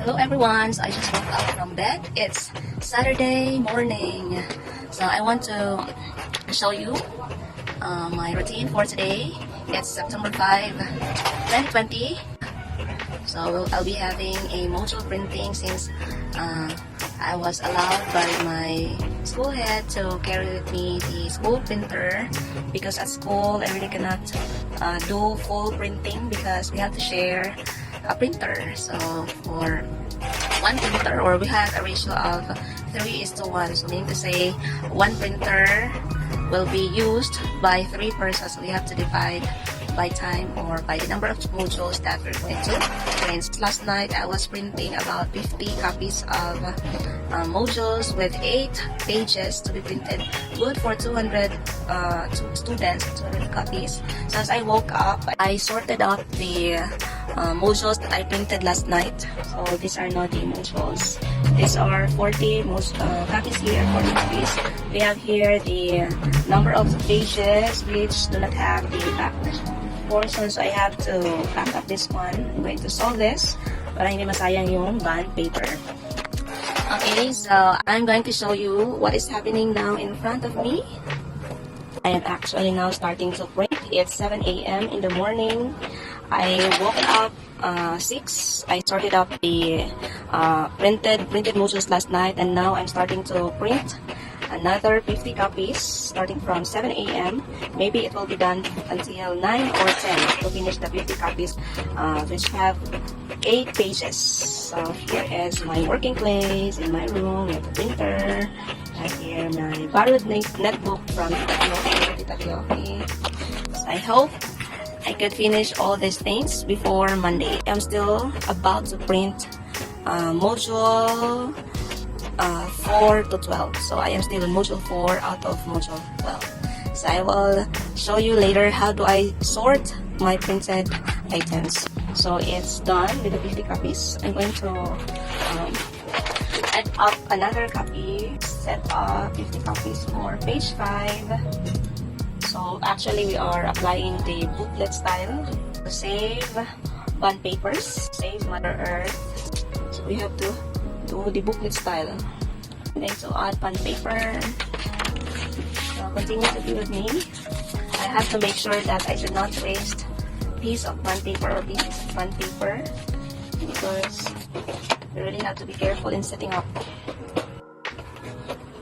Hello everyone, so I just woke up from bed. It's Saturday morning. So I want to show you my routine for today. It's September 5, 2020. So I'll be having a module printing since I was allowed by my school head to carry with me the school printer, because at school I really cannot do full printing because we have to share a printer. So for one printer, or we have a ratio of 3:1, so meaning to say one printer will be used by 3 persons. So we have to divide by time or by the number of modules that we're going to print. Last night I was printing about 50 copies of modules with 8 pages to be printed, good for 200 students, 200 copies. So as I woke up, I sorted out the modules that I printed last night. So these are not the modules. These are 40 copies here, 40 copies. We have here the number of pages which do not have the back portion, so I have to back up this one. I'm going to solve this para hindi masayang yung bond paper. Okay, so I'm going to show you what is happening now in front of me. I am actually now starting to print. It's 7 a.m. in the morning. I woke up 6. I sorted up the printed modules last night, and now I'm starting to print another 50 copies starting from 7 a.m. Maybe it will be done until 9 or 10 to finish the 50 copies which have 8 pages. So here is my working place in my room. We have the printer. I have here my borrowed netbook from Tita Tiofi. So I hope I could finish all these things before Monday. I'm still about to print module 4 to 12. So I am still in module 4 out of module 12. So I will show you later how do I sort my printed items. So it's done with the 50 copies. I'm going to add up another copy, set up 50 copies for page 5. So actually we are applying the booklet style to save bond papers, save Mother Earth. So we have to do the booklet style. And then to add bond paper. So continue to be with me. I have to make sure that I should not waste piece of bond paper or pieces of bond paper, because you really have to be careful in setting up.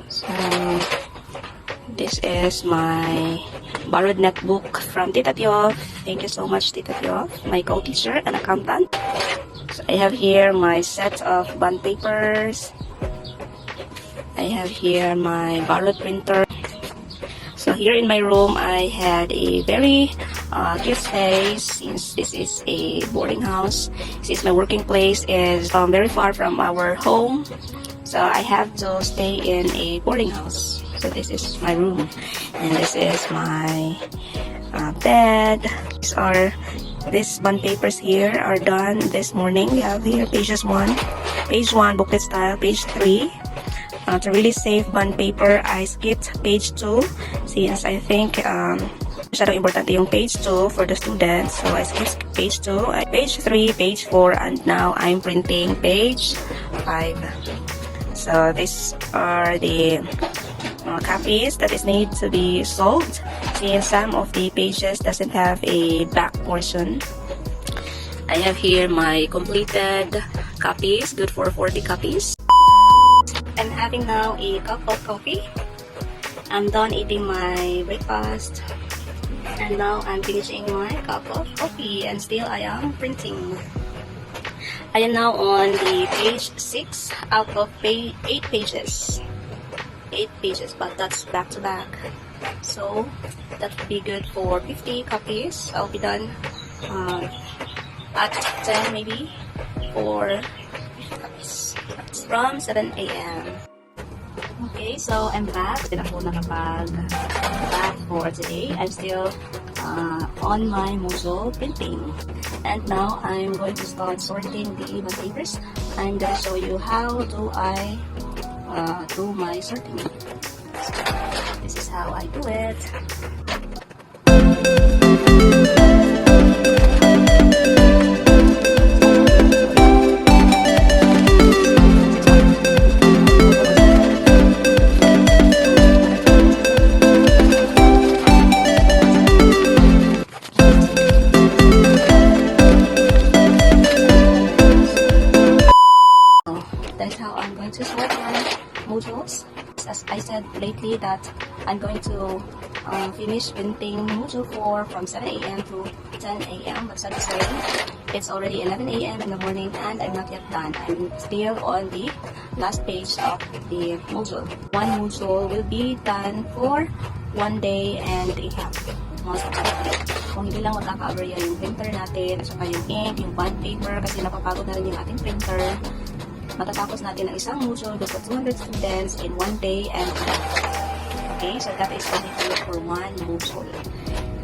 So this is my borrowed netbook from Tita Tiof. Thank you so much, Tita Tiof, my co-teacher and accountant. So I have here my set of bond papers. I have here my borrowed printer. So here in my room, I had a very cute space, since this is a boarding house. Since my working place is very far from our home, so I have to stay in a boarding house. So this is my room, and this is my bed. These bond papers here are done this morning. We have here page 1 booklet style, page 3. To really save bond paper, I skipped page 2 since I think masyadong importante yung page 2 for the students. So I skipped page 2, page 3, page 4, and now I'm printing page 5. So these are the copies that is need to be solved, since some of the pages doesn't have a back portion. I have here my completed copies, good for 40 copies. I'm having now a cup of coffee. I'm done eating my breakfast, and now I'm finishing my cup of coffee, and still I am printing. I am now on the page 6 out of 8 pages. 8 pages, but that's back to back. So that would be good for 50 copies. I'll be done at 10 maybe for 50 copies. That's from 7 a.m. Okay, so I'm back. Din ako nakapag-back for today. I'm still on my module printing. And now I'm going to start sorting the papers. I'm going to show you how do I do my sorting. So, this is how I do it. going to sort my modules. As I said lately that I'm going to finish printing module 4 from 7 a.m. to 10 a.m. But sad to say, it's already 11 a.m. in the morning and I'm not yet done. I'm still on the last page of the module. One module will be done for 1 day and a half. Most likely. Kung hindi lang magkaka-aberya yung printer natin, at saka yung ink, yung bond paper, kasi napapagod na rin yung ating printer, matatapos natin ang isang module for 200 students in 1 day and a half. Okay, so that is only for one module.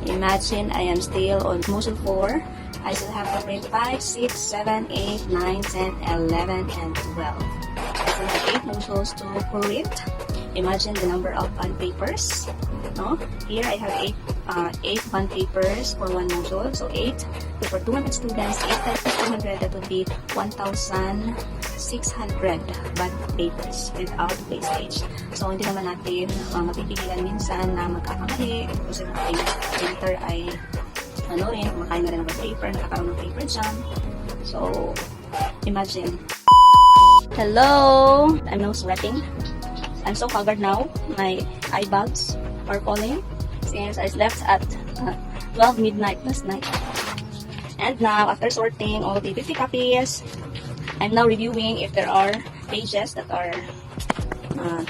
Imagine I am still on module 4. I still have to print 5, 6, 7, 8, 9, 10, 11, and 12. I still have 8 modules to print. Imagine the number of bond papers. No? Here I have 8 bond papers for one module. So 8 for 200 students, 8 times 200, that would be 1,600 bond papers without wastage. So hindi naman natin mapipigilan minsan na magkakamali kasi ng ating printer ay kumakain na rin ng paper, nakakaroon ng paper jam. So imagine. Hello! I'm now sweating. I'm so haggard now. My eye bags are falling since I slept at 12 midnight last night. And now, after sorting all the 50 copies, I'm now reviewing if there are pages that are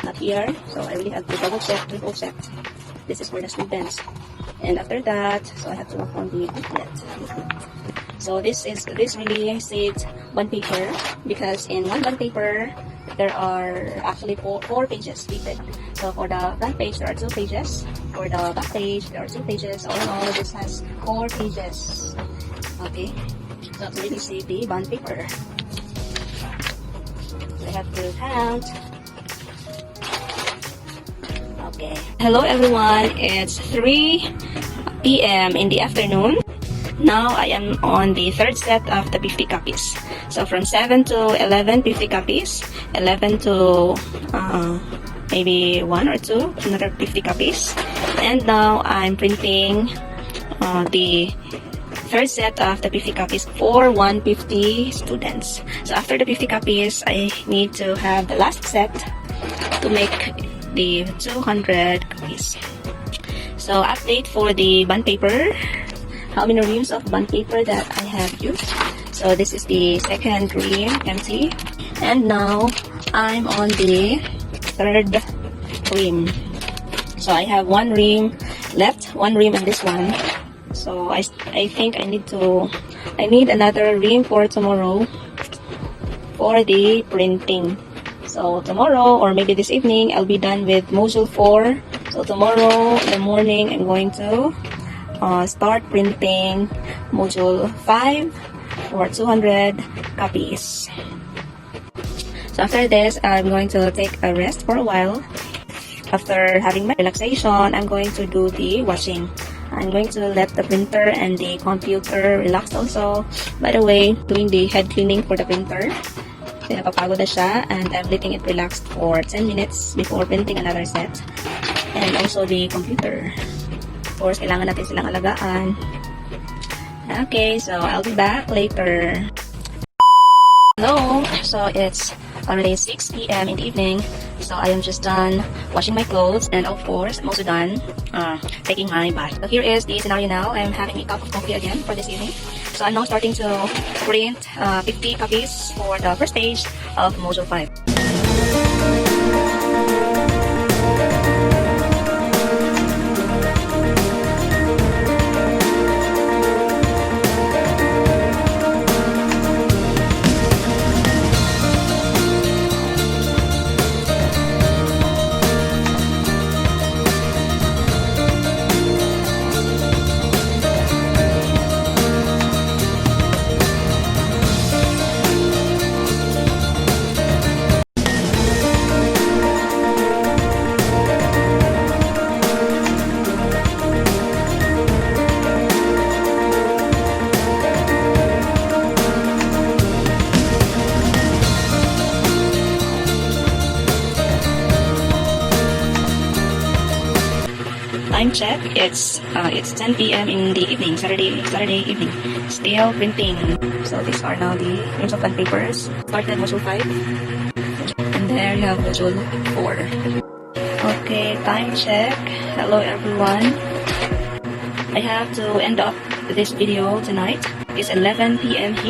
not here. So I really have to double check, triple check. This is for the students. And after that, so I have to work on the booklet. So this really saves one paper because in one bond paper there are actually four pages printed. So for the front page there are 2 pages. For the back page there are 2 pages. All in all, this has 4 pages. Okay, so to really save the bond paper, so I have to count. Okay. Hello everyone. It's 3 p.m. in the afternoon. Now I am on the third set of the 50 copies. So from 7 to 11, 50 copies. 11 to maybe 1 or 2, another 50 copies. And now I'm printing the third set of the 50 copies for 150 students. So after the 50 copies, I need to have the last set to make the 200 copies. So update for the bond paper. How many reams of bond paper that I have used. So this is the second ream, empty. And now I'm on the third ream. So I have 1 ream left, 1 ream and this one. So I think I need another ream for tomorrow for the printing. So tomorrow or maybe this evening I'll be done with module 4. So tomorrow in the morning I'm going to start printing module 5 for 200 copies. So after this, I'm going to take a rest for a while. After having my relaxation, I'm going to do the washing. I'm going to let the printer and the computer relax also. By the way, doing the head cleaning for the printer. Kasi napapagod na siya and I'm letting it relax for 10 minutes before printing another set. And also the computer. Of course, kailangan natin silang alagaan. Okay, so I'll be back later. Hello! So it's already 6 p.m. in the evening. So I am just done washing my clothes and of course I'm also done taking my bath. So here is the scenario now. I'm having a cup of coffee again for this evening. So I'm now starting to print 50 copies for the first page of module 5. Time check, it's 10 p.m. in the evening, Saturday evening. Still printing. So these are now the reams of bond papers. Started module 5. And there you have module 4. Okay, time check. Hello everyone. I have to end up this video tonight. It's 11 p.m. here.